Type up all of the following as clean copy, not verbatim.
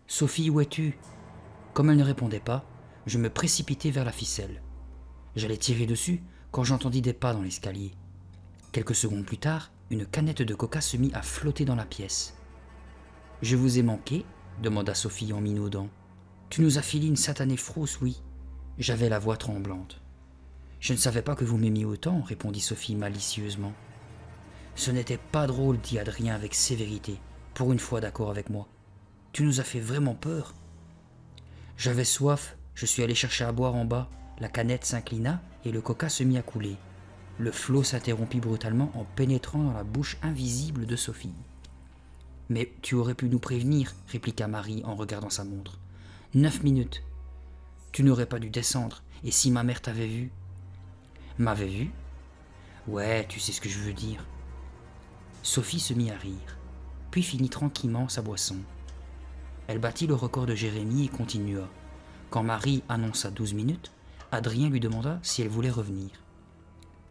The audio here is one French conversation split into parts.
Sophie, où es-tu » Comme elle ne répondait pas, je me précipitai vers la ficelle. J'allais tirer dessus quand j'entendis des pas dans l'escalier. Quelques secondes plus tard, une canette de coca se mit à flotter dans la pièce. « Je vous ai manqué » demanda Sophie en minaudant. « Tu nous as filé une satanée frousse, oui. » J'avais la voix tremblante. « Je ne savais pas que vous m'aimiez autant, » répondit Sophie malicieusement. « Ce n'était pas drôle, dit Adrien avec sévérité, pour une fois d'accord avec moi. Tu nous as fait vraiment peur. » J'avais soif, je suis allé chercher à boire en bas, la canette s'inclina et le coca se mit à couler. Le flot s'interrompit brutalement en pénétrant dans la bouche invisible de Sophie. « Mais tu aurais pu nous prévenir, répliqua Marie en regardant sa montre. 9 minutes. Tu n'aurais pas dû descendre, et si ma mère t'avait vu ?»« M'avait vu ? Ouais, tu sais ce que je veux dire. » Sophie se mit à rire, puis finit tranquillement sa boisson. Elle battit le record de Jérémie et continua. Quand Marie annonça 12 minutes, Adrien lui demanda si elle voulait revenir.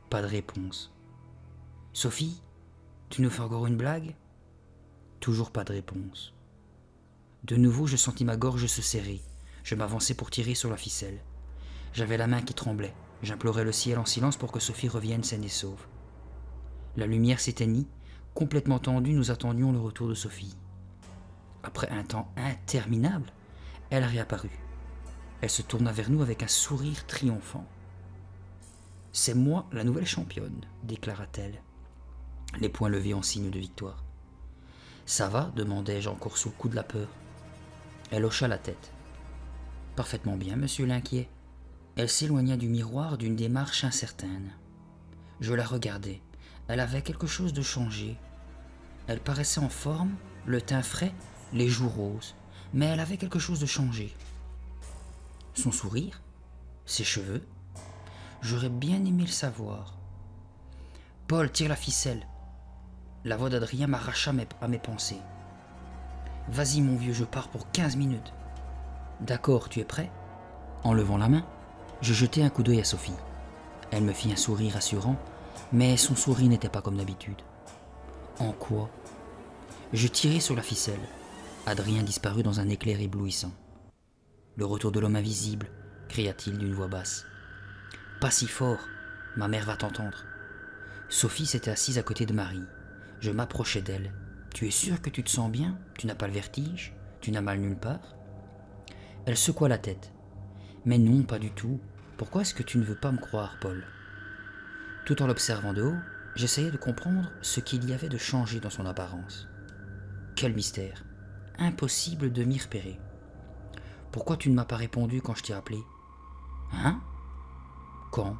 Pas de réponse. « Sophie, tu nous fais encore une blague ?» Toujours pas de réponse. De nouveau, je sentis ma gorge se serrer. Je m'avançai pour tirer sur la ficelle. J'avais la main qui tremblait. J'implorais le ciel en silence pour que Sophie revienne saine et sauve. La lumière s'éteignit. Complètement tendus, nous attendions le retour de Sophie. Après un temps interminable, elle réapparut. Elle se tourna vers nous avec un sourire triomphant. « C'est moi la nouvelle championne, » déclara-t-elle, les poings levés en signe de victoire. « Ça va ?» demandai-je encore sous le coup de la peur. Elle hocha la tête. « Parfaitement bien, monsieur l'inquiet. » Elle s'éloigna du miroir d'une démarche incertaine. Je la regardai. Elle avait quelque chose de changé. Elle paraissait en forme, le teint frais, les joues roses, mais elle avait quelque chose de changé. Son sourire, ses cheveux, j'aurais bien aimé le savoir. « Paul, tire la ficelle !» La voix d'Adrien m'arracha à mes pensées. « Vas-y mon vieux, je pars pour 15 minutes. »« D'accord, tu es prêt ?» En levant la main, je jetai un coup d'œil à Sophie. Elle me fit un sourire rassurant, mais son sourire n'était pas comme d'habitude. En quoi ? Je tirai sur la ficelle. Adrien disparut dans un éclair éblouissant. « Le retour de l'homme invisible !» cria-t-il d'une voix basse. « Pas si fort, ma mère va t'entendre. » Sophie s'était assise à côté de Marie. Je m'approchai d'elle. « Tu es sûre que tu te sens bien ? Tu n'as pas le vertige ? Tu n'as mal nulle part ?» Elle secoua la tête. « Mais non, pas du tout. Pourquoi est-ce que tu ne veux pas me croire, Paul ?» Tout en l'observant de haut, j'essayais de comprendre ce qu'il y avait de changé dans son apparence. Quel mystère ! Impossible de m'y repérer. « Pourquoi tu ne m'as pas répondu quand je t'ai appelé ?»« Hein ? Quand ?»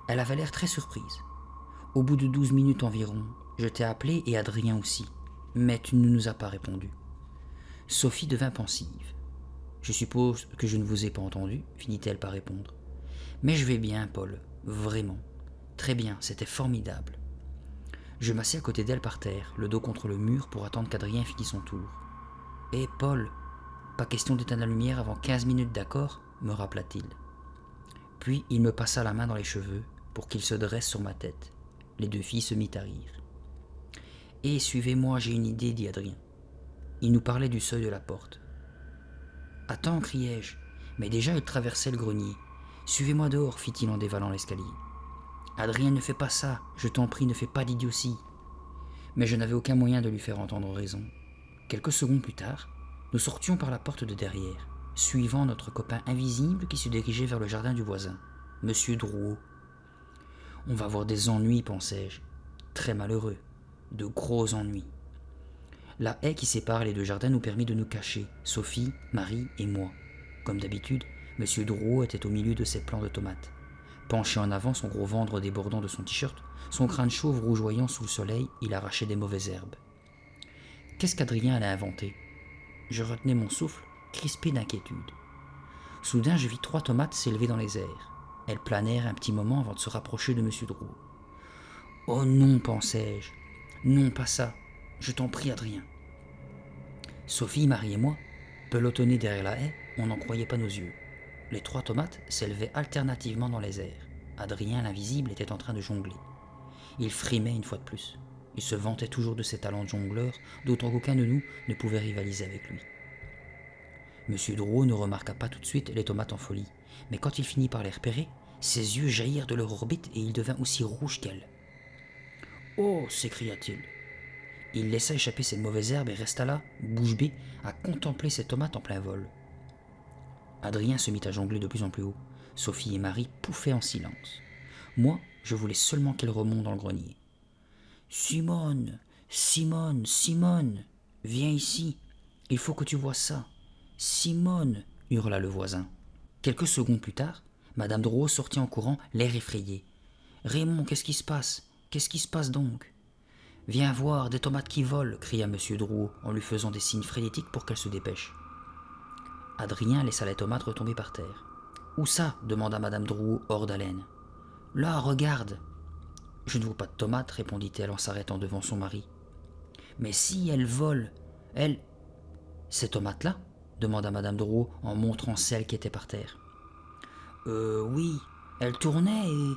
Elle avait l'air très surprise. « Au bout de 12 minutes environ, je t'ai appelé et Adrien aussi, mais tu ne nous as pas répondu. » Sophie devint pensive. « Je suppose que je ne vous ai pas entendu, » finit-elle par répondre. « Mais je vais bien, Paul, vraiment. Très bien, c'était formidable. » Je m'assis à côté d'elle par terre, le dos contre le mur pour attendre qu'Adrien finisse son tour. « Hé, Paul, pas question d'éteindre la lumière avant 15 minutes, d'accord ?» me rappela-t-il. Puis il me passa la main dans les cheveux pour qu'il se dresse sur ma tête. Les deux filles se mirent à rire. « Et suivez-moi, j'ai une idée, » dit Adrien. Il nous parlait du seuil de la porte. « Attends, criai-je, mais déjà il traversait le grenier. Suivez-moi dehors, fit-il en dévalant l'escalier. « Adrien, ne fais pas ça, je t'en prie, ne fais pas d'idiotie. » Mais je n'avais aucun moyen de lui faire entendre raison. Quelques secondes plus tard, nous sortions par la porte de derrière, suivant notre copain invisible qui se dirigeait vers le jardin du voisin, Monsieur Drouot. « On va avoir des ennuis, pensai-je. Très malheureux. De gros ennuis. » La haie qui sépare les deux jardins nous permit de nous cacher, Sophie, Marie et moi. Comme d'habitude, Monsieur Drouot était au milieu de ses plants de tomates. Penché en avant, son gros ventre débordant de son t-shirt, son crâne chauve rougeoyant sous le soleil, il arrachait des mauvaises herbes. Qu'est-ce qu'Adrien allait inventer ? Je retenais mon souffle, crispé d'inquiétude. Soudain, je vis 3 tomates s'élever dans les airs. Elles planèrent un petit moment avant de se rapprocher de Monsieur Drouot. « Oh non, pensai-je. Non, pas ça. Je t'en prie, Adrien. » Sophie, Marie et moi, pelotonnés derrière la haie, on n'en croyait pas nos yeux. Les 3 tomates s'élevaient alternativement dans les airs. Adrien, l'invisible, était en train de jongler. Il frimait une fois de plus. Il se vantait toujours de ses talents de jongleur, d'autant qu'aucun de nous ne pouvait rivaliser avec lui. Monsieur Drouot ne remarqua pas tout de suite les tomates en folie, mais quand il finit par les repérer, ses yeux jaillirent de leur orbite et il devint aussi rouge qu'elle. « Oh !» s'écria-t-il. Il laissa échapper cette mauvaise herbe et resta là, bouche bée, à contempler ses tomates en plein vol. Adrien se mit à jongler de plus en plus haut. Sophie et Marie pouffaient en silence. Moi, je voulais seulement qu'elle remonte dans le grenier. « Simone, Simone, Simone, viens ici, il faut que tu vois ça. Simone !» hurla le voisin. Quelques secondes plus tard, Madame Drouot sortit en courant, l'air effrayé. « Raymond, qu'est-ce qui se passe? Qu'est-ce qui se passe donc ?»« Viens voir, des tomates qui volent !» cria Monsieur Drouot en lui faisant des signes frénétiques pour qu'elle se dépêche. Adrien laissa les tomates retomber par terre. « Où ça ?» demanda Madame Drouot hors d'haleine. « Là, regarde !»« Je ne vois pas de tomates, répondit-elle en s'arrêtant devant son mari. « Mais si, elles volent, elles... »« Ces tomates-là ?» demanda Madame Drouot en montrant celles qui étaient par terre. « Oui, elles tournaient et... »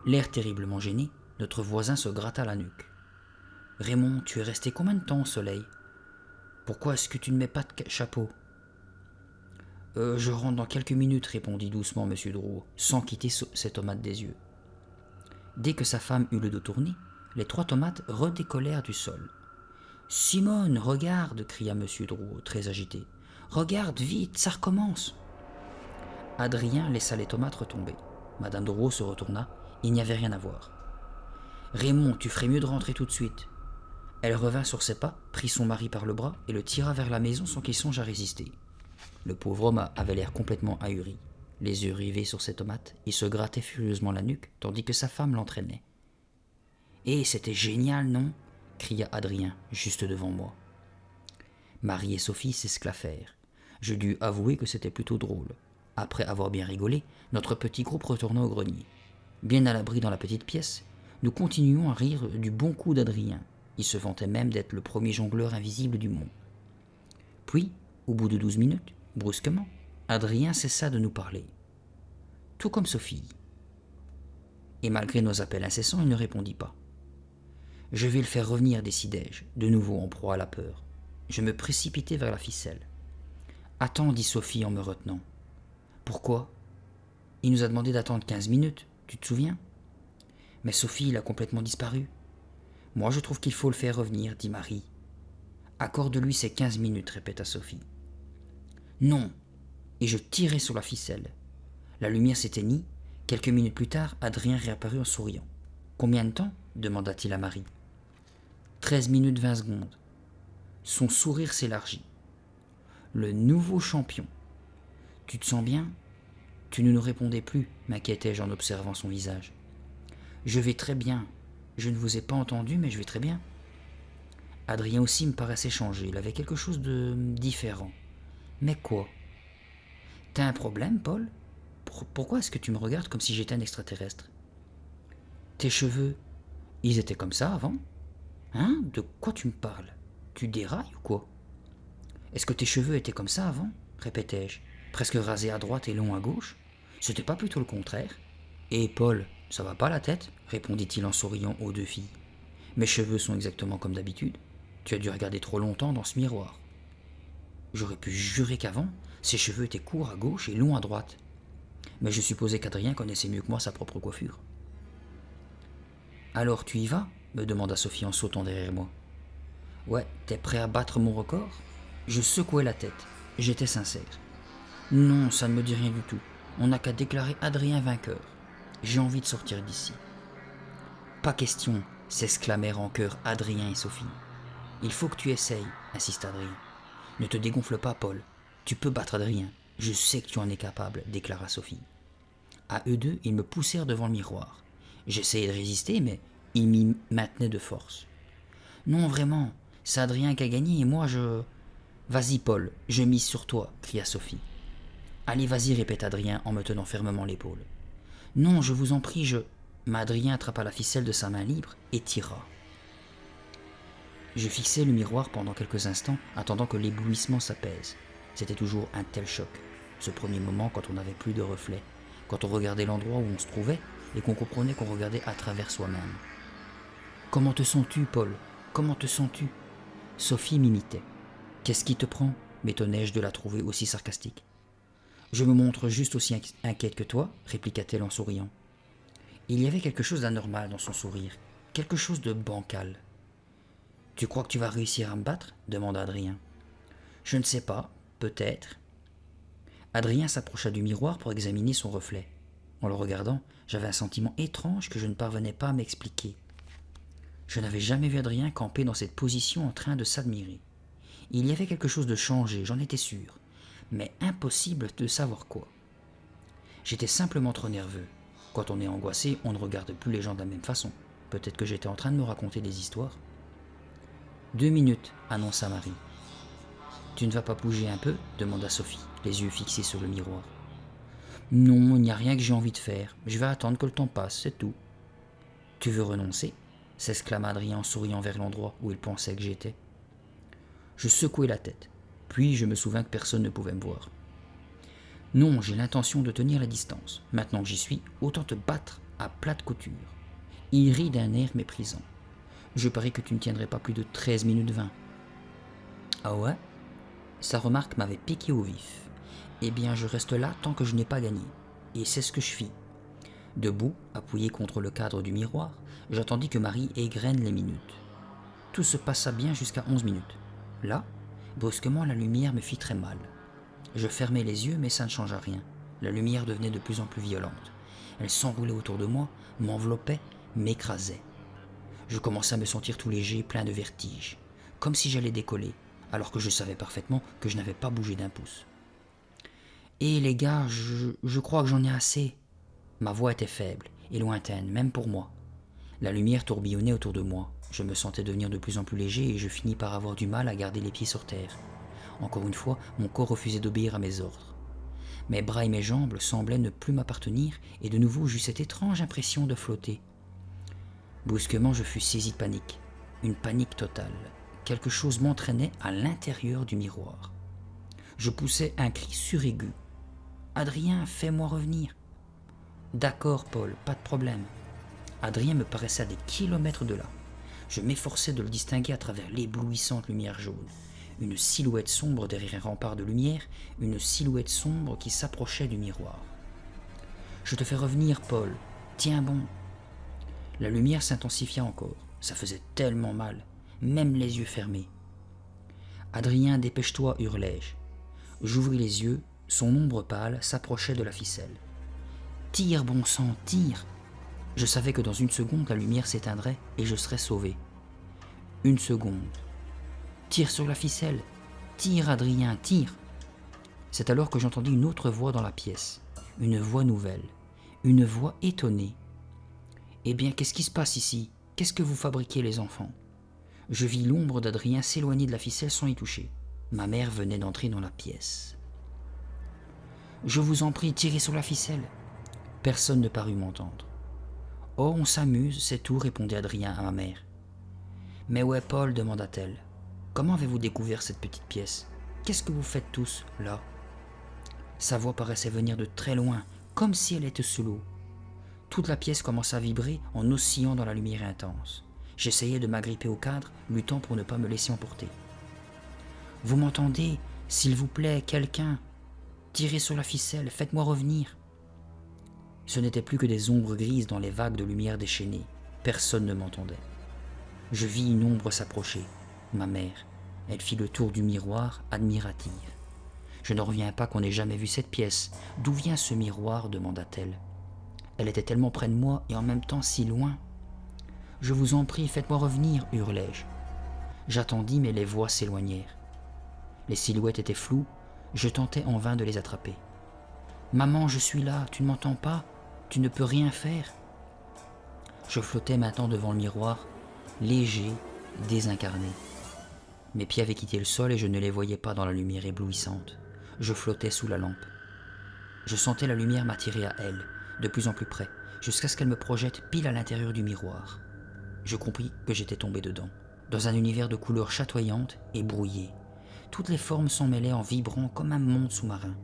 L'air terriblement gêné, notre voisin se gratta la nuque. « Raymond, tu es resté combien de temps au soleil? Pourquoi est-ce que tu ne mets pas de chapeau ?»« Je rentre dans quelques minutes, répondit doucement Monsieur Drouot, sans quitter ses tomates des yeux. Dès que sa femme eut le dos tourné, les 3 tomates redécollèrent du sol. « Simone, regarde !» cria Monsieur Drouot, très agité. « Regarde, vite, ça recommence !» Adrien laissa les tomates retomber. Madame Drouot se retourna, il n'y avait rien à voir. « Raymond, tu ferais mieux de rentrer tout de suite. » Elle revint sur ses pas, prit son mari par le bras et le tira vers la maison sans qu'il songe à résister. Le pauvre homme avait l'air complètement ahuri. Les yeux rivés sur ses tomates, il se grattait furieusement la nuque, tandis que sa femme l'entraînait. « Eh, c'était génial, non ?» cria Adrien, juste devant moi. Marie et Sophie s'esclaffèrent. Je dus avouer que c'était plutôt drôle. Après avoir bien rigolé, notre petit groupe retourna au grenier. Bien à l'abri dans la petite pièce, nous continuions à rire du bon coup d'Adrien. Il se vantait même d'être le premier jongleur invisible du monde. Puis, au bout de 12 minutes, brusquement, Adrien cessa de nous parler. Tout comme Sophie. Et malgré nos appels incessants, il ne répondit pas. « Je vais le faire revenir, décidai-je, de nouveau en proie à la peur. Je me précipitai vers la ficelle. « Attends, dit Sophie en me retenant. « Pourquoi ? Il nous a demandé d'attendre 15 minutes, tu te souviens ? Mais Sophie, il a complètement disparu. Moi, je trouve qu'il faut le faire revenir, dit Marie. Accorde-lui ces 15 minutes, répéta Sophie. Non, et je tirai sur la ficelle. La lumière s'éteignit. Quelques minutes plus tard, Adrien réapparut en souriant. Combien de temps ? Demanda-t-il à Marie. 13 minutes 20 secondes. Son sourire s'élargit. Le nouveau champion. Tu te sens bien ? Tu ne nous répondais plus, m'inquiétai-je en observant son visage. Je vais très bien. Je ne vous ai pas entendu, mais je vais très bien. Adrien aussi me paraissait changé. Il avait quelque chose de différent. Mais quoi ? T'as un problème, Paul ? Pourquoi est-ce que tu me regardes comme si j'étais un extraterrestre ? Tes cheveux, ils étaient comme ça avant ? Hein ? De quoi tu me parles ? Tu dérailles ou quoi ? Est-ce que tes cheveux étaient comme ça avant ? Répétai-je, presque rasés à droite et longs à gauche. C'était pas plutôt le contraire ? Et Paul, ça va pas la tête ? Répondit-il en souriant aux 2 filles. Mes cheveux sont exactement comme d'habitude. Tu as dû regarder trop longtemps dans ce miroir. J'aurais pu jurer qu'avant, ses cheveux étaient courts à gauche et longs à droite. Mais je supposais qu'Adrien connaissait mieux que moi sa propre coiffure. Alors tu y vas ? Me demanda Sophie en sautant derrière moi. Ouais, t'es prêt à battre mon record ? Je secouai la tête. J'étais sincère. Non, ça ne me dit rien du tout. On n'a qu'à déclarer Adrien vainqueur. J'ai envie de sortir d'ici. Pas question, s'exclamèrent en chœur Adrien et Sophie. Il faut que tu essayes, insista Adrien. Ne te dégonfle pas, Paul. Tu peux battre Adrien. Je sais que tu en es capable, déclara Sophie. À eux 2, ils me poussèrent devant le miroir. J'essayais de résister, mais ils m'y maintenaient de force. Non, vraiment, c'est Adrien qui a gagné et moi je... Vas-y, Paul, je mise sur toi, cria Sophie. Allez, vas-y, répéta Adrien en me tenant fermement l'épaule. Non, je vous en prie, je... Mais Adrien attrapa la ficelle de sa main libre et tira. Je fixai le miroir pendant quelques instants, attendant que l'éblouissement s'apaise. C'était toujours un tel choc, ce premier moment quand on n'avait plus de reflets, quand on regardait l'endroit où on se trouvait et qu'on comprenait qu'on regardait à travers soi-même. « Comment te sens-tu, Paul ? Comment te sens-tu » Sophie m'imitait. « Qu'est-ce qui te prend ? m'étonnai-je de la trouver aussi sarcastique. Je me montre juste aussi inquiète que toi, répliqua-t-elle en souriant. Il y avait quelque chose d'anormal dans son sourire, quelque chose de bancal. Tu crois que tu vas réussir à me battre demanda Adrien. Je ne sais pas, peut-être. Adrien s'approcha du miroir pour examiner son reflet. En le regardant, j'avais un sentiment étrange que je ne parvenais pas à m'expliquer. Je n'avais jamais vu Adrien camper dans cette position en train de s'admirer. Il y avait quelque chose de changé, j'en étais sûr, mais impossible de savoir quoi. J'étais simplement trop nerveux. Quand on est angoissé, on ne regarde plus les gens de la même façon. Peut-être que j'étais en train de me raconter des histoires. 2 minutes, annonça Marie. Tu ne vas pas bouger un peu demanda Sophie, les yeux fixés sur le miroir. Non, il n'y a rien que j'ai envie de faire. Je vais attendre que le temps passe, c'est tout. Tu veux renoncer s'exclama Adrien en souriant vers l'endroit où il pensait que j'étais. Je secouai la tête, puis je me souvins que personne ne pouvait me voir. Non, j'ai l'intention de tenir la distance. Maintenant que j'y suis, autant te battre à plate couture. Il rit d'un air méprisant. Je parie que tu ne tiendrais pas plus de 13 minutes 20. Ah ouais ? Sa remarque m'avait piqué au vif. Eh bien, je reste là tant que je n'ai pas gagné. Et c'est ce que je fis. Debout, appuyé contre le cadre du miroir, j'attendis que Marie égrène les minutes. Tout se passa bien jusqu'à 11 minutes. Là, brusquement, la lumière me fit très mal. Je fermai les yeux, mais ça ne changea rien. La lumière devenait de plus en plus violente. Elle s'enroulait autour de moi, m'enveloppait, m'écrasait. Je commençais à me sentir tout léger, plein de vertige, comme si j'allais décoller, alors que je savais parfaitement que je n'avais pas bougé d'un pouce. « Eh les gars, je crois que j'en ai assez. » Ma voix était faible et lointaine, même pour moi. La lumière tourbillonnait autour de moi. Je me sentais devenir de plus en plus léger et je finis par avoir du mal à garder les pieds sur terre. Encore une fois, mon corps refusait d'obéir à mes ordres. Mes bras et mes jambes semblaient ne plus m'appartenir et de nouveau j'eus cette étrange impression de flotter. Brusquement, je fus saisi de panique. Une panique totale. Quelque chose m'entraînait à l'intérieur du miroir. Je poussai un cri suraigu. « Adrien, fais-moi revenir !» « D'accord, Paul, pas de problème. » Adrien me paraissait à des kilomètres de là. Je m'efforçais de le distinguer à travers l'éblouissante lumière jaune. Une silhouette sombre derrière un rempart de lumière, une silhouette sombre qui s'approchait du miroir. « Je te fais revenir, Paul. Tiens bon. » La lumière s'intensifia encore. Ça faisait tellement mal, même les yeux fermés. « Adrien, dépêche-toi, hurlai-je. » J'ouvris les yeux, son ombre pâle s'approchait de la ficelle. « Tire, bon sang, tire !» Je savais que dans une seconde, la lumière s'éteindrait et je serais sauvé. Une seconde. « Tire sur la ficelle ! Tire, Adrien, tire !» C'est alors que j'entendis une autre voix dans la pièce. Une voix nouvelle. Une voix étonnée. « Eh bien, qu'est-ce qui se passe ici ? Qu'est-ce que vous fabriquez, les enfants ?» Je vis l'ombre d'Adrien s'éloigner de la ficelle sans y toucher. Ma mère venait d'entrer dans la pièce. « Je vous en prie, tirez sur la ficelle !» Personne ne parut m'entendre. « Oh, on s'amuse, c'est tout, » répondit Adrien à ma mère. « Mais où est Paul ?» demanda-t-elle. « Comment avez-vous découvert cette petite pièce ? Qu'est-ce que vous faites tous, là ?» Sa voix paraissait venir de très loin, comme si elle était sous l'eau. Toute la pièce commença à vibrer en oscillant dans la lumière intense. J'essayais de m'agripper au cadre, luttant pour ne pas me laisser emporter. « Vous m'entendez ? S'il vous plaît, quelqu'un ! Tirez sur la ficelle, faites-moi revenir !» Ce n'était plus que des ombres grises dans les vagues de lumière déchaînées. Personne ne m'entendait. Je vis une ombre s'approcher. Ma mère. Elle fit le tour du miroir, admirative. « Je ne reviens pas qu'on n'ait jamais vu cette pièce. D'où vient ce miroir ?» demanda-t-elle. Elle était tellement près de moi et en même temps si loin. « Je vous en prie, faites-moi revenir !» hurlai-je. J'attendis, mais les voix s'éloignèrent. Les silhouettes étaient floues, je tentais en vain de les attraper. « Maman, je suis là, tu ne m'entends pas ? Tu ne peux rien faire ?» Je flottais maintenant devant le miroir, léger, désincarné. Mes pieds avaient quitté le sol et je ne les voyais pas dans la lumière éblouissante. Je flottais sous la lampe. Je sentais la lumière m'attirer à elle, de plus en plus près, jusqu'à ce qu'elle me projette pile à l'intérieur du miroir. Je compris que j'étais tombé dedans, dans un univers de couleurs chatoyantes et brouillées. Toutes les formes s'en mêlaient en vibrant comme un monde sous-marin.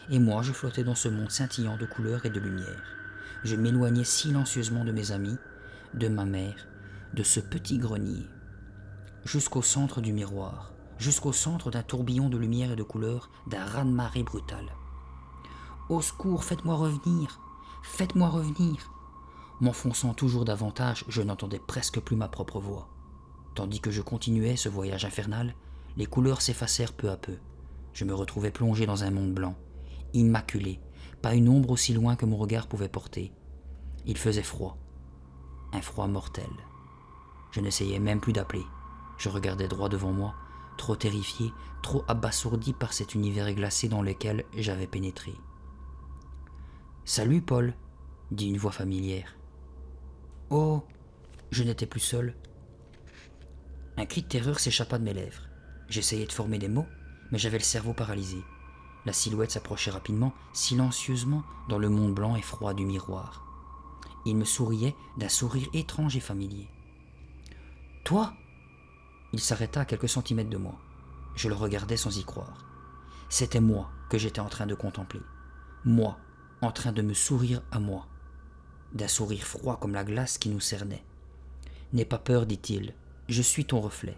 Et moi, je flottais dans ce monde scintillant de couleurs et de lumière. Je m'éloignais silencieusement de mes amis, de ma mère, de ce petit grenier, jusqu'au centre du miroir, jusqu'au centre d'un tourbillon de lumière et de couleurs, d'un raz-de-marée brutal. Au secours, faites-moi revenir! Faites-moi revenir! M'enfonçant toujours davantage, je n'entendais presque plus ma propre voix. Tandis que je continuais ce voyage infernal, les couleurs s'effacèrent peu à peu. Je me retrouvais plongé dans un monde blanc, immaculé, pas une ombre aussi loin que mon regard pouvait porter. Il faisait froid, un froid mortel. Je n'essayais même plus d'appeler. Je regardais droit devant moi, trop terrifié, trop abasourdi par cet univers glacé dans lequel j'avais pénétré. « Salut, Paul !» dit une voix familière. « Oh !» Je n'étais plus seul. Un cri de terreur s'échappa de mes lèvres. J'essayais de former des mots, mais j'avais le cerveau paralysé. La silhouette s'approchait rapidement, silencieusement, dans le monde blanc et froid du miroir. Il me souriait d'un sourire étrange et familier. « Toi ?» Il s'arrêta à quelques centimètres de moi. Je le regardais sans y croire. C'était moi que j'étais en train de contempler. Moi, en train de me sourire à moi. D'un sourire froid comme la glace qui nous cernait. « N'aie pas peur, dit-il. Je suis ton reflet. »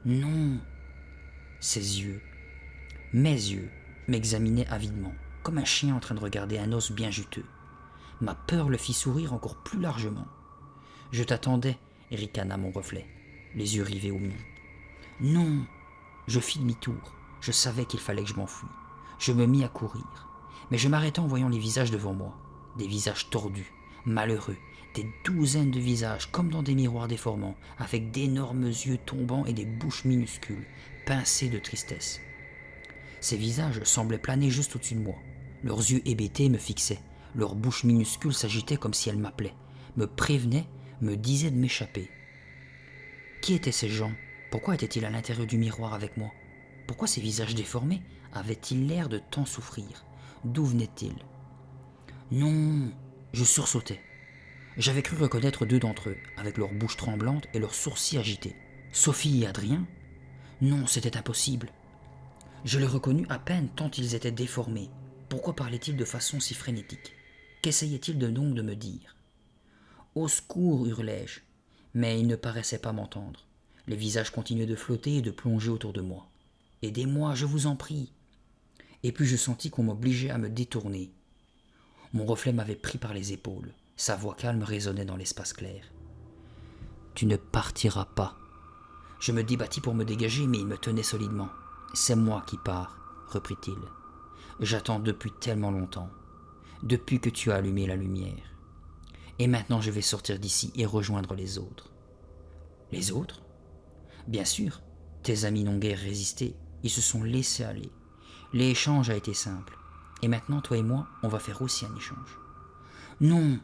Non. Ses yeux, mes yeux, m'examinaient avidement, comme un chien en train de regarder un os bien juteux. Ma peur le fit sourire encore plus largement. « Je t'attendais, » ricana mon reflet, les yeux rivés aux miens. « Non. » Je fis demi-tour. Je savais qu'il fallait que je m'enfuie. Je me mis à courir. Mais je m'arrêtai en voyant les visages devant moi. Des visages tordus, malheureux, des douzaines de visages comme dans des miroirs déformants, avec d'énormes yeux tombants et des bouches minuscules, pincées de tristesse. Ces visages semblaient planer juste au-dessus de moi. Leurs yeux hébétés me fixaient. Leurs bouches minuscules s'agitaient comme si elles m'appelaient, me prévenaient, me disaient de m'échapper. Qui étaient ces gens ? Pourquoi étaient-ils à l'intérieur du miroir avec moi ? Pourquoi ces visages déformés avaient-ils l'air de tant souffrir ? D'où venaient-ils ? Non, je sursautais. J'avais cru reconnaître deux d'entre eux, avec leurs bouches tremblantes et leurs sourcils agités. Sophie et Adrien ? Non, c'était impossible. Je les reconnus à peine tant ils étaient déformés. Pourquoi parlaient-ils de façon si frénétique ? Qu'essayaient-ils donc de me dire ? Au secours, hurlai-je, mais ils ne paraissaient pas m'entendre. Les visages continuaient de flotter et de plonger autour de moi. Aidez-moi, je vous en prie. Et puis je sentis qu'on m'obligeait à me détourner. Mon reflet m'avait pris par les épaules. Sa voix calme résonnait dans l'espace clair. Tu ne partiras pas. Je me débattis pour me dégager, mais il me tenait solidement. C'est moi qui pars, reprit-il. J'attends depuis tellement longtemps. Depuis que tu as allumé la lumière. Et maintenant je vais sortir d'ici et rejoindre les autres. Les autres ? Bien sûr, tes amis n'ont guère résisté. Ils se sont laissés aller. L'échange a été simple. Et maintenant, toi et moi, on va faire aussi un échange. Non !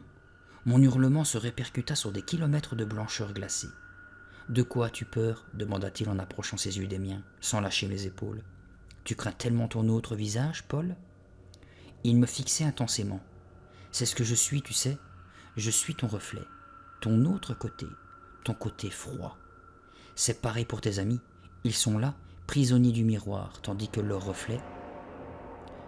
Mon hurlement se répercuta sur des kilomètres de blancheur glacée. De quoi as-tu peur ? Demanda-t-il en approchant ses yeux des miens, sans lâcher mes épaules. Tu crains tellement ton autre visage, Paul ? Il me fixait intensément. C'est ce que je suis, tu sais. Je suis ton reflet, ton autre côté, ton côté froid. C'est pareil pour tes amis. Ils sont là, prisonniers du miroir, tandis que leur reflet...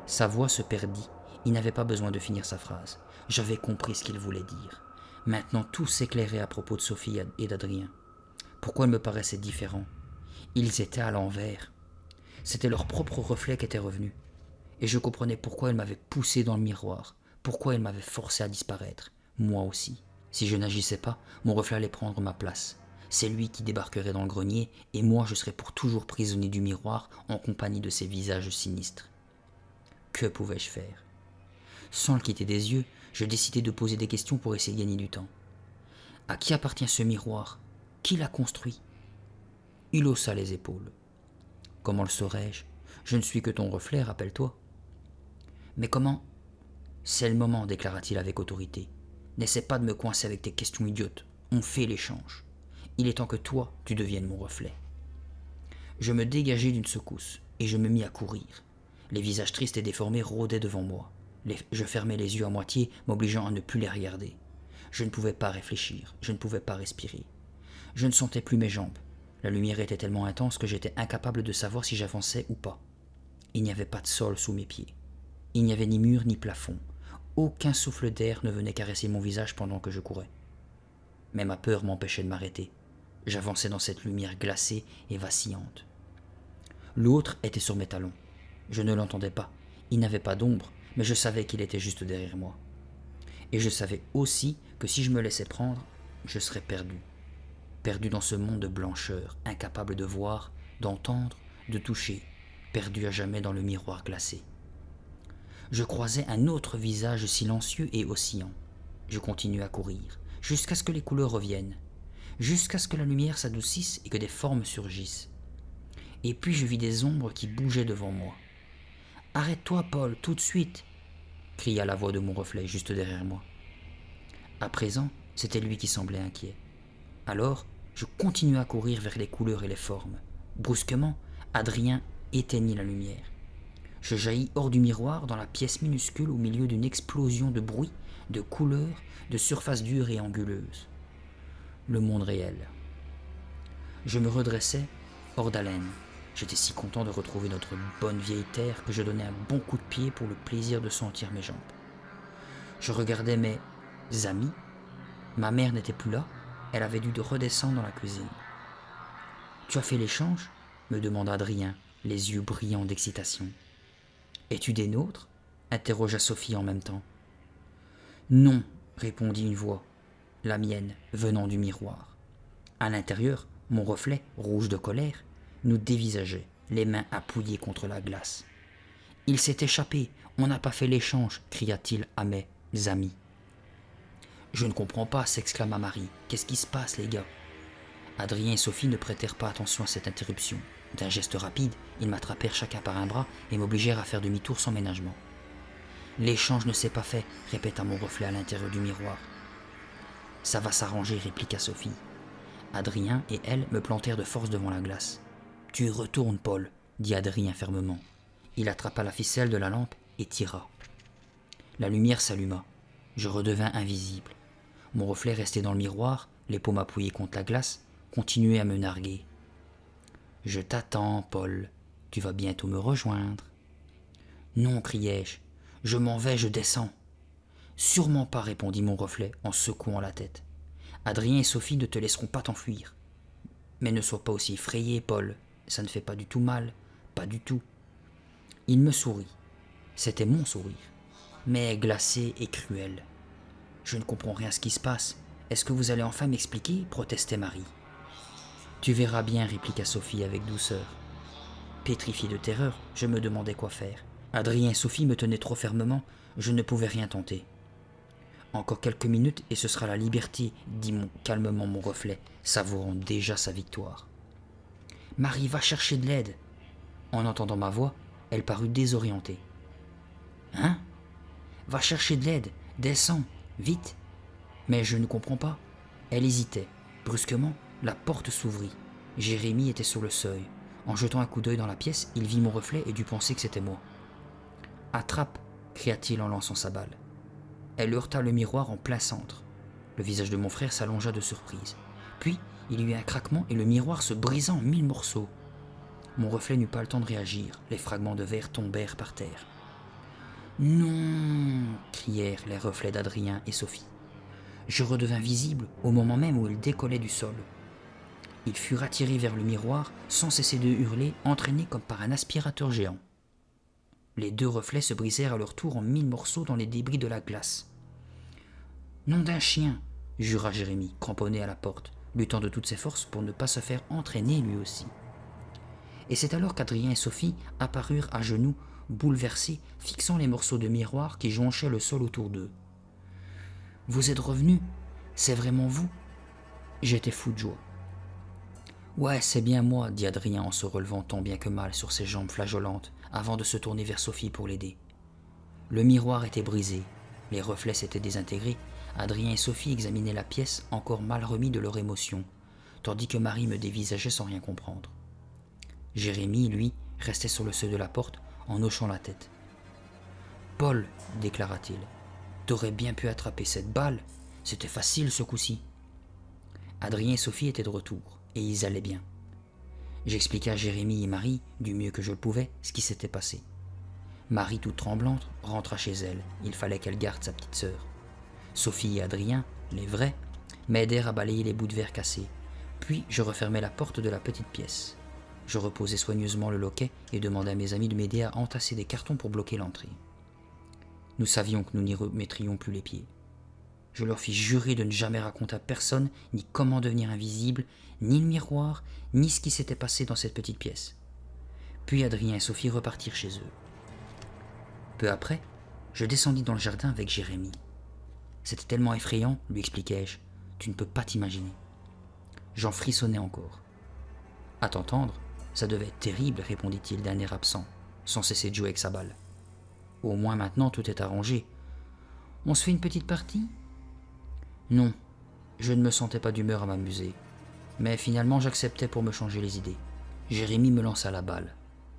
Sa voix se perdit. Il n'avait pas besoin de finir sa phrase. J'avais compris ce qu'il voulait dire. Maintenant tout s'éclairait à propos de Sophie et d'Adrien. Pourquoi ils me paraissaient différents ? Ils étaient à l'envers. C'était leur propre reflet qui était revenu. Et je comprenais pourquoi ils m'avaient poussé dans le miroir, pourquoi ils m'avaient forcé à disparaître, moi aussi. Si je n'agissais pas, mon reflet allait prendre ma place. C'est lui qui débarquerait dans le grenier, et moi je serais pour toujours prisonnier du miroir en compagnie de ces visages sinistres. Que pouvais-je faire ? Sans le quitter des yeux, je décidai de poser des questions pour essayer de gagner du temps. À qui appartient ce miroir ? Qui l'a construit ? Il haussa les épaules. Comment le saurais-je ? Je ne suis que ton reflet, rappelle-toi. Mais comment ? C'est le moment, déclara-t-il avec autorité. N'essaie pas de me coincer avec tes questions idiotes. On fait l'échange. Il est temps que toi, tu deviennes mon reflet. Je me dégageai d'une secousse et je me mis à courir. Les visages tristes et déformés rôdaient devant moi. Je fermais les yeux à moitié, m'obligeant à ne plus les regarder. Je ne pouvais pas réfléchir, je ne pouvais pas respirer. Je ne sentais plus mes jambes. La lumière était tellement intense que j'étais incapable de savoir si j'avançais ou pas. Il n'y avait pas de sol sous mes pieds. Il n'y avait ni mur ni plafond. Aucun souffle d'air ne venait caresser mon visage pendant que je courais. Mais ma peur m'empêchait de m'arrêter. J'avançais dans cette lumière glacée et vacillante. L'autre était sur mes talons. Je ne l'entendais pas. Il n'avait pas d'ombre, mais je savais qu'il était juste derrière moi. Et je savais aussi que si je me laissais prendre, je serais perdu. Perdu dans ce monde de blancheur, incapable de voir, d'entendre, de toucher, perdu à jamais dans le miroir glacé. Je croisais un autre visage silencieux et oscillant. Je continuai à courir, jusqu'à ce que les couleurs reviennent, jusqu'à ce que la lumière s'adoucisse et que des formes surgissent. Et puis je vis des ombres qui bougeaient devant moi. « Arrête-toi, Paul, tout de suite !» cria la voix de mon reflet juste derrière moi. À présent, c'était lui qui semblait inquiet. Alors, je continuai à courir vers les couleurs et les formes. Brusquement, Adrien éteignit la lumière. Je jaillis hors du miroir dans la pièce minuscule au milieu d'une explosion de bruit, de couleurs, de surfaces dures et anguleuses. Le monde réel. Je me redressais, hors d'haleine. J'étais si content de retrouver notre bonne vieille terre que je donnais un bon coup de pied pour le plaisir de sentir mes jambes. Je regardais mes amis. Ma mère n'était plus là, elle avait dû redescendre dans la cuisine. « Tu as fait l'échange ?» me demanda Adrien, les yeux brillants d'excitation. « Es-tu des nôtres ?» interrogea Sophie en même temps. « Non, » répondit une voix, la mienne, venant du miroir. À l'intérieur, mon reflet, rouge de colère, nous dévisageait, les mains appuyées contre la glace. « Il s'est échappé, on n'a pas fait l'échange !» cria-t-il à mes amis. « Je ne comprends pas !» s'exclama Marie. « Qu'est-ce qui se passe, les gars ?» Adrien et Sophie ne prêtèrent pas attention à cette interruption. D'un geste rapide, ils m'attrapèrent chacun par un bras et m'obligèrent à faire demi-tour sans ménagement. « L'échange ne s'est pas fait !» répéta mon reflet à l'intérieur du miroir. « Ça va s'arranger !» répliqua Sophie. Adrien et elle me plantèrent de force devant la glace. « Tu y retournes, Paul !» dit Adrien fermement. Il attrapa la ficelle de la lampe et tira. La lumière s'alluma. Je redevins invisible. Mon reflet restait dans le miroir, les paumes appuyées contre la glace, continuait à me narguer. « Je t'attends, Paul. Tu vas bientôt me rejoindre. »« Non, criai-je. Je m'en vais, je descends. »« Sûrement pas, répondit mon reflet en secouant la tête. Adrien et Sophie ne te laisseront pas t'enfuir. Mais ne sois pas aussi effrayé, Paul. Ça ne fait pas du tout mal. Pas du tout. » Il me sourit. C'était mon sourire, mais glacé et cruel. « Je ne comprends rien à ce qui se passe. Est-ce que vous allez enfin m'expliquer ?» protestait Marie. « Tu verras bien, » répliqua Sophie avec douceur. Pétrifié de terreur, je me demandais quoi faire. Adrien et Sophie me tenaient trop fermement, je ne pouvais rien tenter. « Encore quelques minutes et ce sera la liberté, » dit calmement mon reflet, savourant déjà sa victoire. « Marie, va chercher de l'aide !» En entendant ma voix, elle parut désorientée. « Hein ? Va chercher de l'aide, descends, vite !» Mais je ne comprends pas. Elle hésitait. Brusquement, la porte s'ouvrit. Jérémie était sur le seuil. En jetant un coup d'œil dans la pièce, il vit mon reflet et dut penser que c'était moi. « Attrape !» cria-t-il en lançant sa balle. Elle heurta le miroir en plein centre. Le visage de mon frère s'allongea de surprise. Puis, il y eut un craquement et le miroir se brisa en 1000 morceaux. Mon reflet n'eut pas le temps de réagir. Les fragments de verre tombèrent par terre. « Non !» crièrent les reflets d'Adrien et Sophie. Je redevins visible au moment même où il décollait du sol. Il fut attiré vers le miroir sans cesser de hurler, entraîné comme par un aspirateur géant. Les deux reflets se brisèrent à leur tour en 1000 morceaux dans les débris de la glace. « Nom d'un chien !» jura Jérémie, cramponné à la porte, luttant de toutes ses forces pour ne pas se faire entraîner lui aussi. Et c'est alors qu'Adrien et Sophie apparurent à genoux, bouleversés, fixant les morceaux de miroir qui jonchaient le sol autour d'eux. « Vous êtes revenus ? C'est vraiment vous ?» J'étais fou de joie. « Ouais, c'est bien moi, » dit Adrien en se relevant tant bien que mal sur ses jambes flageolantes, avant de se tourner vers Sophie pour l'aider. Le miroir était brisé, les reflets s'étaient désintégrés, Adrien et Sophie examinaient la pièce encore mal remis de leur émotion, tandis que Marie me dévisageait sans rien comprendre. Jérémie, lui, restait sur le seuil de la porte en hochant la tête. « Paul, » déclara-t-il, « t'aurais bien pu attraper cette balle, c'était facile ce coup-ci. » Adrien et Sophie étaient de retour, et ils allaient bien. J'expliquai à Jérémie et Marie, du mieux que je le pouvais, ce qui s'était passé. Marie, toute tremblante, rentra chez elle, il fallait qu'elle garde sa petite sœur. Sophie et Adrien, les vrais, m'aidèrent à balayer les bouts de verre cassés, puis je refermai la porte de la petite pièce. Je reposai soigneusement le loquet et demandai à mes amis de m'aider à entasser des cartons pour bloquer l'entrée. Nous savions que nous n'y remettrions plus les pieds. Je leur fis jurer de ne jamais raconter à personne ni comment devenir invisible, ni le miroir, ni ce qui s'était passé dans cette petite pièce. Puis Adrien et Sophie repartirent chez eux. Peu après, je descendis dans le jardin avec Jérémie. C'était tellement effrayant, lui expliquai-je, tu ne peux pas t'imaginer. J'en frissonnais encore. À t'entendre, ça devait être terrible, répondit-il d'un air absent, sans cesser de jouer avec sa balle. Au moins maintenant tout est arrangé. On se fait une petite partie ? Non, je ne me sentais pas d'humeur à m'amuser, mais finalement j'acceptais pour me changer les idées. Jérémie me lança la balle.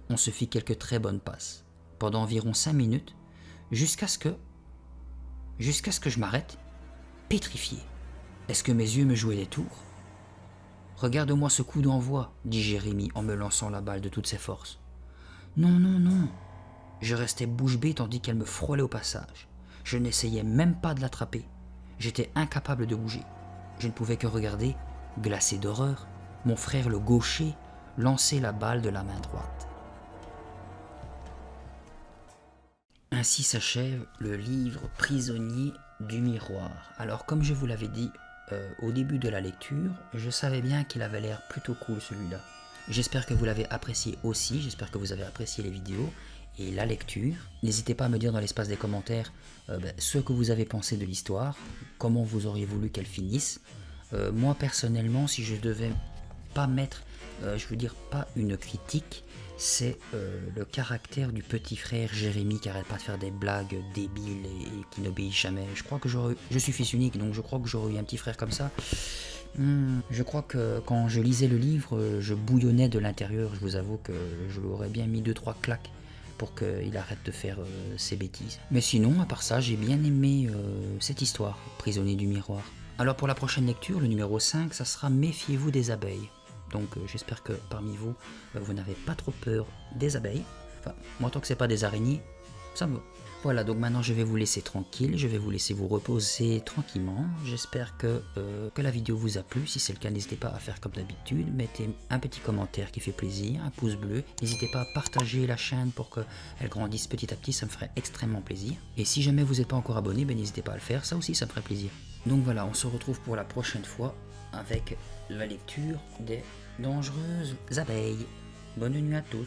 On se fit quelques très bonnes passes, pendant environ 5 minutes, jusqu'à ce que je m'arrête, pétrifié. Est-ce que mes yeux me jouaient des tours ? Regarde-moi ce coup d'envoi, dit Jérémie en me lançant la balle de toutes ses forces. Non, non, non. Je restais bouche bée tandis qu'elle me frôlait au passage. Je n'essayais même pas de l'attraper. J'étais incapable de bouger. Je ne pouvais que regarder, glacé d'horreur, mon frère le gaucher lancer la balle de la main droite. Ainsi s'achève le livre Prisonnier du miroir. Alors comme je vous l'avais dit au début de la lecture, je savais bien qu'il avait l'air plutôt cool celui-là. J'espère que vous l'avez apprécié aussi, j'espère que vous avez apprécié les vidéos et la lecture. N'hésitez pas à me dire dans l'espace des commentaires ce que vous avez pensé de l'histoire, comment vous auriez voulu qu'elle finisse. Moi personnellement, si je devais pas mettre, je veux dire pas une critique, c'est le caractère du petit frère Jérémie qui arrête pas de faire des blagues débiles et qui n'obéit jamais. Je crois que je suis fils unique, donc je crois que j'aurais eu un petit frère comme ça. Je crois que quand je lisais le livre, je bouillonnais de l'intérieur. Je vous avoue que je lui aurais bien mis 2-3 claques pour qu'il arrête de faire ses bêtises. Mais sinon, à part ça, j'ai bien aimé cette histoire, Prisonnier du miroir. Alors pour la prochaine lecture, le numéro 5, ça sera Méfiez-vous des abeilles. Donc j'espère que parmi vous, vous n'avez pas trop peur des abeilles. Enfin, moi tant que c'est pas des araignées, ça me va. Voilà, donc maintenant je vais vous laisser tranquille, je vais vous laisser vous reposer tranquillement. J'espère que la vidéo vous a plu. Si c'est le cas, n'hésitez pas à faire comme d'habitude. Mettez un petit commentaire qui fait plaisir, un pouce bleu. N'hésitez pas à partager la chaîne pour qu'elle grandisse petit à petit, ça me ferait extrêmement plaisir. Et si jamais vous n'êtes pas encore abonné, n'hésitez pas à le faire, ça aussi ça me ferait plaisir. Donc voilà, on se retrouve pour la prochaine fois avec la lecture des dangereuses abeilles. Bonne nuit à tous.